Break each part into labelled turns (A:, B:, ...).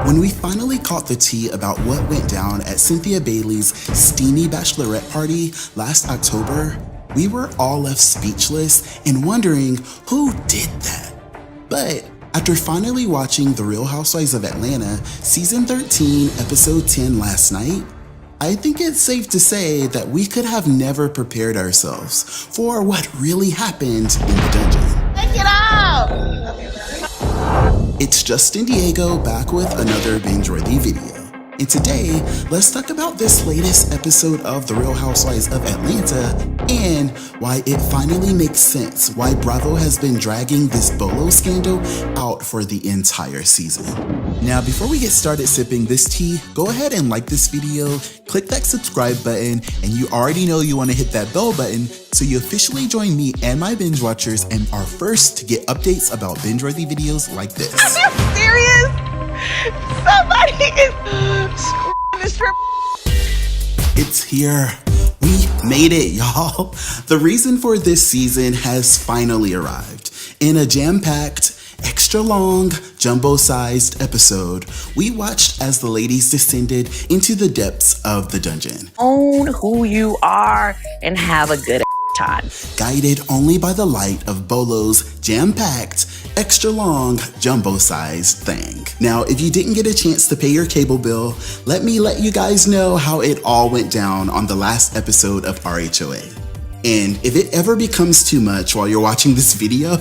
A: When we finally caught the tea about what went down at Cynthia Bailey's steamy bachelorette party last October, we were all left speechless and wondering who did that. But after finally watching The Real Housewives of Atlanta Season 13, Episode 10 last night, I think it's safe to say that we could have never prepared ourselves for what really happened in the dungeon.
B: Take it out!
A: It's Justin Diego back with another binge-worthy video. And today, let's talk about this latest episode of The Real Housewives of Atlanta and why it finally makes sense why Bravo has been dragging this Bolo scandal out for the entire season. Now, before we get started sipping this tea, go ahead and like this video, click that subscribe button, and you already know you want to hit that bell button so you officially join me and my binge watchers and are first to get updates about binge-worthy videos like this.
B: Are you serious? Somebody is screwing this trip.
A: It's here. We made it, y'all. The reason for this season has finally arrived. In a jam-packed, extra long, jumbo-sized episode, we watched as the ladies descended into the depths of the dungeon.
B: Own who you are and have a good time.
A: Guided only by the light of Bolo's jam-packed, extra long, jumbo-sized thing. Now, if you didn't get a chance to pay your cable bill, let me let you guys know how it all went down on the last episode of RHOA. And if it ever becomes too much while you're watching this video,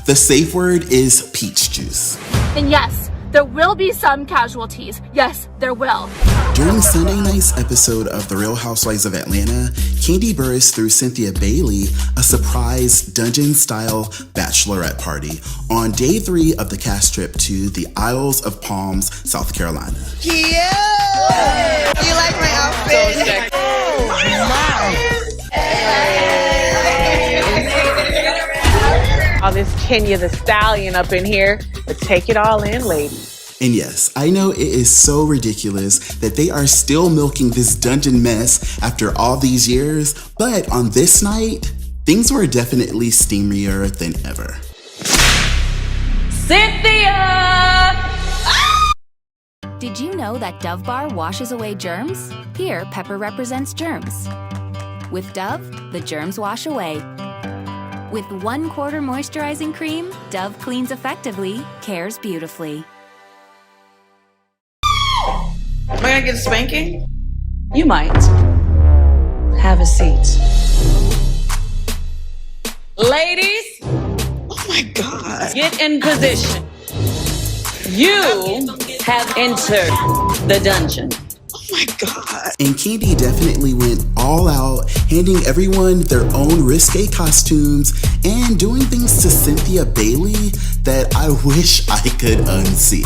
A: the safe word is peach juice.
C: And yes, there will be some casualties. Yes, there will.
A: During Sunday night's episode of The Real Housewives of Atlanta, Kandi Burruss threw Cynthia Bailey a surprise dungeon-style bachelorette party on day 3 of the cast trip to the Isles of Palms, South Carolina.
B: Cute! Do you like my outfit? So sexy.
D: All this Tanya the Stallion up in here, but take it all in, ladies.
A: And yes, I know it is so ridiculous that they are still milking this dungeon mess after all these years, but on this night, things were definitely steamier than ever.
E: Cynthia! Did you know that Dove Bar washes away germs? Here, pepper represents germs. With Dove, the germs wash away. With 1/4 moisturizing cream, Dove cleans effectively, cares beautifully.
B: Am I gonna get a spanking?
D: You might. Have a seat. Ladies,
B: Oh my God.
D: get in position. You have entered the dungeon.
B: Oh my God.
A: And Kandi definitely went all out, handing everyone their own risque costumes and doing things to Cynthia Bailey that I wish I could unsee.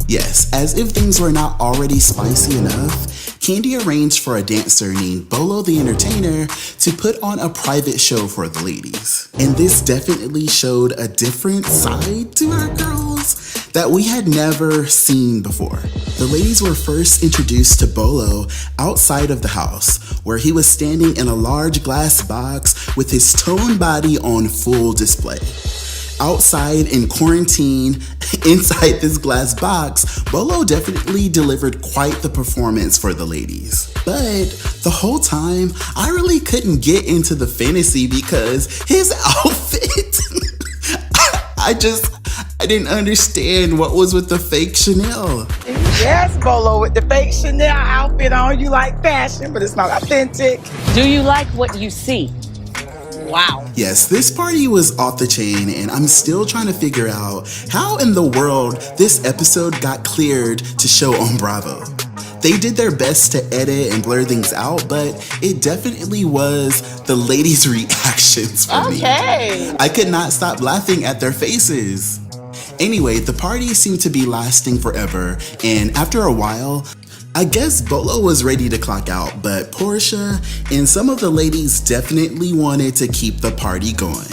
A: Yes, as if things were not already spicy enough, Kandi arranged for a dancer named Bolo the Entertainer to put on a private show for the ladies. And this definitely showed a different side to our girls that we had never seen before. The ladies were first introduced to Bolo outside of the house, where he was standing in a large glass box with his toned body on full display. Outside in quarantine, inside this glass box, Bolo definitely delivered quite the performance for the ladies. But the whole time, I really couldn't get into the fantasy because his outfit, I didn't understand what was with the fake Chanel.
F: Yes, Bolo, with the fake Chanel outfit on, you like fashion, but it's not authentic.
D: Do you like what you see? Wow.
A: Yes, this party was off the chain, and I'm still trying to figure out how in the world this episode got cleared to show on Bravo. They did their best to edit and blur things out, but it definitely was the ladies' reactions for me. I could not stop laughing at their faces. Anyway, the party seemed to be lasting forever, and after a while, I guess Bolo was ready to clock out, but Porsha and some of the ladies definitely wanted to keep the party going.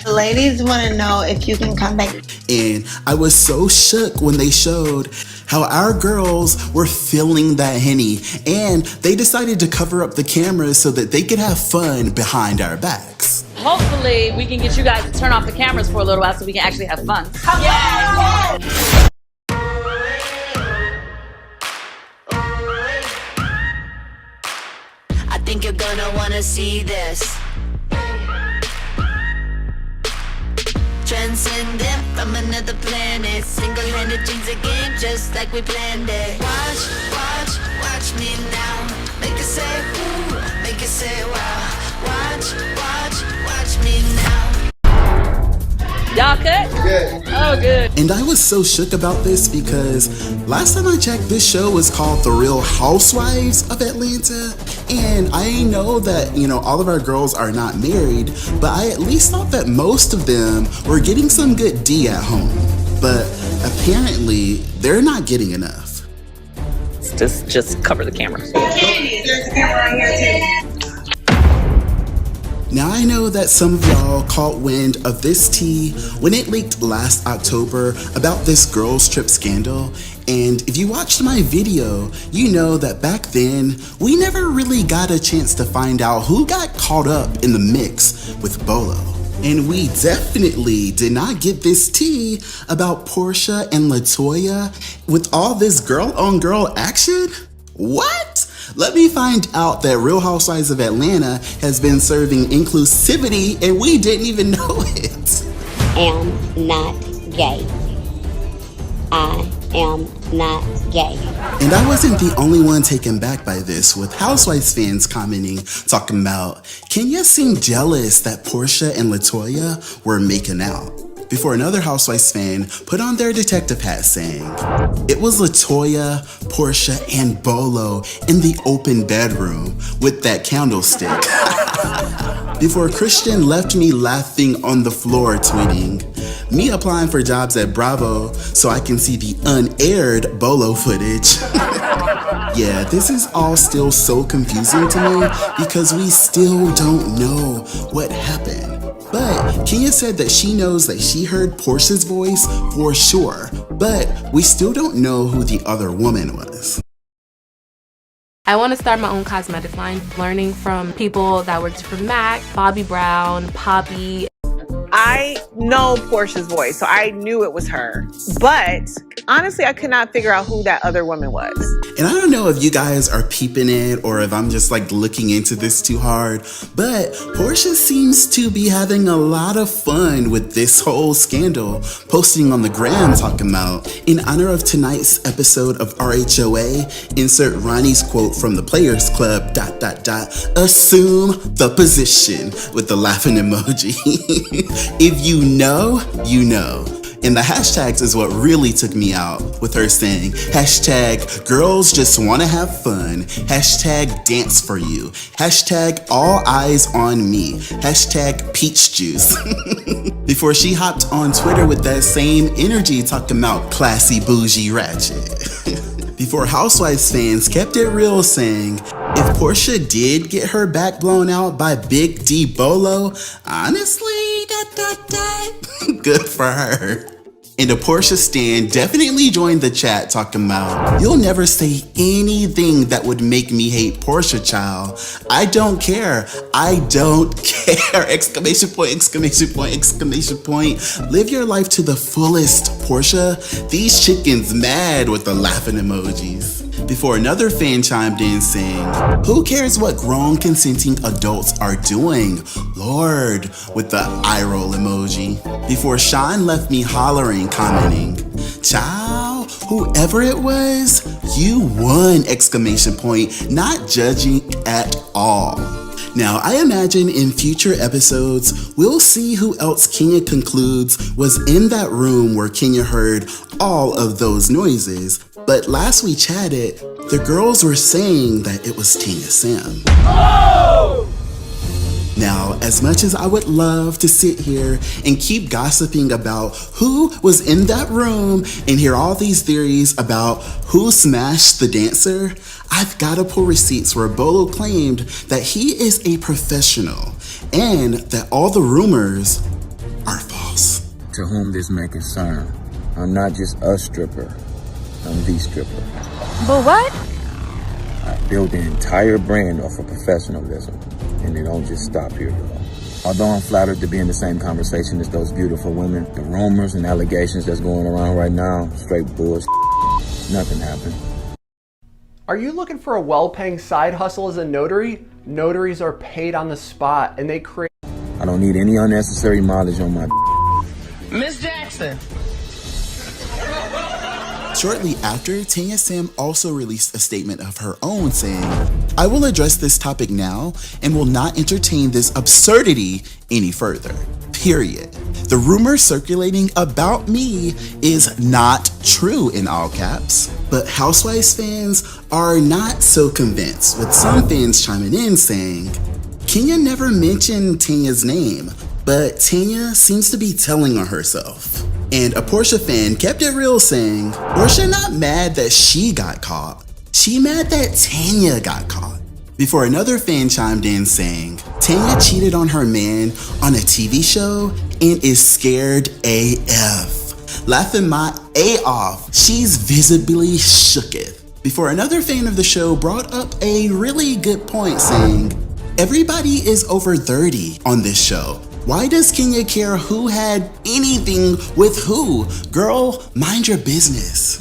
G: The ladies want to know if you can come back.
A: And I was so shook when they showed how our girls were feeling that Henny, and they decided to cover up the cameras so that they could have fun behind our backs.
H: Hopefully, we can get you guys to turn off the cameras for a little while so we can actually have fun.
I: I think you're gonna wanna see this. Transcendent from another planet. Single-handed change the game just like we planned it. Watch, watch, watch me now. Make it say ooh, make it say wow. Watch, watch, watch me now.
H: Y'all cut?
A: Good.
H: Oh, good.
A: And I was so shook about this because last time I checked, this show was called The Real Housewives of Atlanta. And I know that, all of our girls are not married, but I at least thought that most of them were getting some good D at home. But apparently, they're not getting enough.
H: Just cover the camera.
G: There's a camera on here too.
A: Now I know that some of y'all caught wind of this tea when it leaked last October about this girls trip scandal. And if you watched my video, you know that back then, we never really got a chance to find out who got caught up in the mix with Bolo. And we definitely did not get this tea about Porsha and LaToya with all this girl-on-girl action. What? Let me find out that Real Housewives of Atlanta has been serving inclusivity and we didn't even know it.
J: Am not gay. I am not gay.
A: And I wasn't the only one taken back by this, with Housewives fans commenting, talking about, Kenya seemed jealous that Porsha and LaToya were making out. Before another Housewives fan put on their detective hat saying, it was LaToya, Porsha, and Bolo in the open bedroom with that candlestick. Before Christian left me laughing on the floor tweeting, me applying for jobs at Bravo so I can see the unaired Bolo footage. Yeah, this is all still so confusing to me because we still don't know what happened. But Kenya said that she knows that she heard Porsha's voice for sure, but we still don't know who the other woman was.
C: I want to start my own cosmetic line, learning from people that worked for MAC, Bobbi Brown, Poppy.
D: I know Porsha's voice, so I knew it was her. But honestly, I could not figure out who that other woman was.
A: And I don't know if you guys are peeping it or if I'm just looking into this too hard, but Porsha seems to be having a lot of fun with this whole scandal, posting on the gram talking about, in honor of tonight's episode of RHOA, insert Ronnie's quote from the Players Club, ... assume the position, with the laughing emoji. If you know, you know. And the hashtags is what really took me out, with her saying, hashtag girls just wanna have fun, hashtag dance for you, hashtag all eyes on me, hashtag peach juice. Before she hopped on Twitter with that same energy talking about classy, bougie, ratchet. Before Housewives fans kept it real saying, if Porsha did get her back blown out by Big D Bolo, honestly, good for her. And a Porsha stan definitely joined the chat talking about, you'll never say anything that would make me hate Porsha, child. I don't care. I don't care. Exclamation point, exclamation point, exclamation point. Live your life to the fullest, Porsha. These chickens mad, with the laughing emojis. Before another fan chimed in saying, who cares what grown consenting adults are doing? Lord, with the eye roll emoji. Before Sean left me hollering, commenting, child, whoever it was, you won, exclamation point, not judging at all. Now, I imagine in future episodes, we'll see who else Kenya concludes was in that room where Kenya heard all of those noises. But last we chatted, the girls were saying that it was Tanya Sam. Oh! Now, as much as I would love to sit here and keep gossiping about who was in that room and hear all these theories about who smashed the dancer, I've got to pull receipts where Bolo claimed that he is a professional and that all the rumors are false.
K: To whom this may concern, I'm not just a stripper, I'm the stripper.
C: But what?
K: I built the entire brand off of professionalism, and they don't just stop here, y'all. Although I'm flattered to be in the same conversation as those beautiful women, the rumors and allegations that's going around right now, straight bullshit. Nothing happened.
L: Are you looking for a well-paying side hustle as a notary? Notaries are paid on the spot and they create...
K: I don't need any unnecessary mileage on my...
B: Miss Jackson.
A: Shortly after, Tanya Sam also released a statement of her own saying, "I will address this topic now and will not entertain this absurdity any further. Period. The rumor circulating about me is not true," in all caps. But Housewives fans are not so convinced, with some fans chiming in saying, "Kenya never mentioned Tanya's name, but Tanya seems to be telling on herself." And a Porsha fan kept it real saying, "Porsha not mad that she got caught. She mad that Tanya got caught." Before another fan chimed in saying, "Tanya cheated on her man on a TV show and is scared AF. Laughing my A off. She's visibly shooketh." Before another fan of the show brought up a really good point saying, "Everybody is over 30 on this show. Why does Kenya care who had anything with who? Girl, mind your business."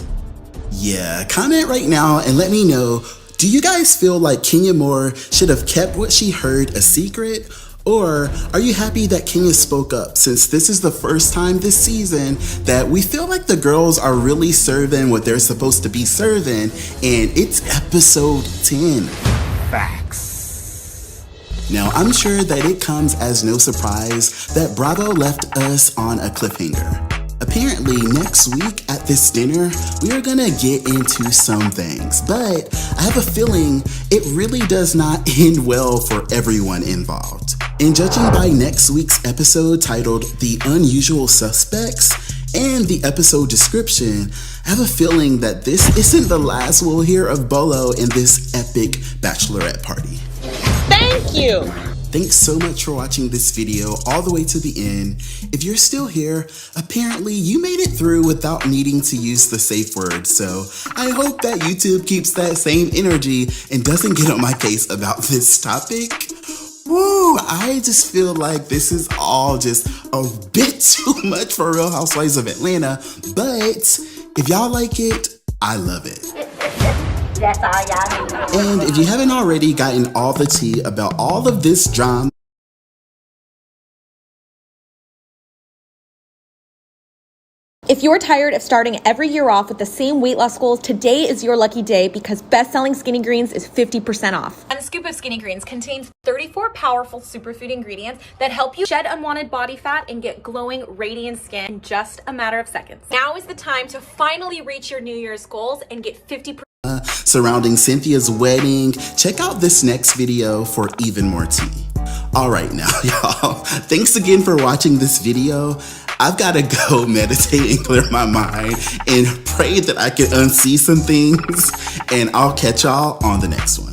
A: Yeah, comment right now and let me know, do you guys feel like Kenya Moore should have kept what she heard a secret? Or are you happy that Kenya spoke up, since this is the first time this season that we feel like the girls are really serving what they're supposed to be serving, and it's episode 10.
L: Facts.
A: Now, I'm sure that it comes as no surprise that Bravo left us on a cliffhanger. Apparently, next week at this dinner, we are gonna get into some things, but I have a feeling it really does not end well for everyone involved. And judging by next week's episode titled The Unusual Suspects and the episode description, I have a feeling that this isn't the last we'll hear of Bolo in this epic bachelorette party.
D: Thank you.
A: Thanks so much for watching this video all the way to the end. If you're still here, apparently you made it through without needing to use the safe word, so I hope that YouTube keeps that same energy and doesn't get on my case about this topic. Woo! I just feel like this is all just a bit too much for Real Housewives of Atlanta, but if y'all like it, I love it.
J: That's all y'all need.
A: And if you haven't already gotten all the tea about all of this drama,
M: if you're tired of starting every year off with the same weight loss goals, today is your lucky day because best-selling Skinny Greens is 50% off.
N: And a scoop of Skinny Greens contains 34 powerful superfood ingredients that help you shed unwanted body fat and get glowing, radiant skin in just a matter of seconds. Now is the time to finally reach your New Year's goals and get 50%
A: surrounding Cynthia's wedding. Check out this next video for even more tea. All right now, y'all, thanks again for watching this video. I've got to go meditate and clear my mind and pray that I can unsee some things, and I'll catch y'all on the next one.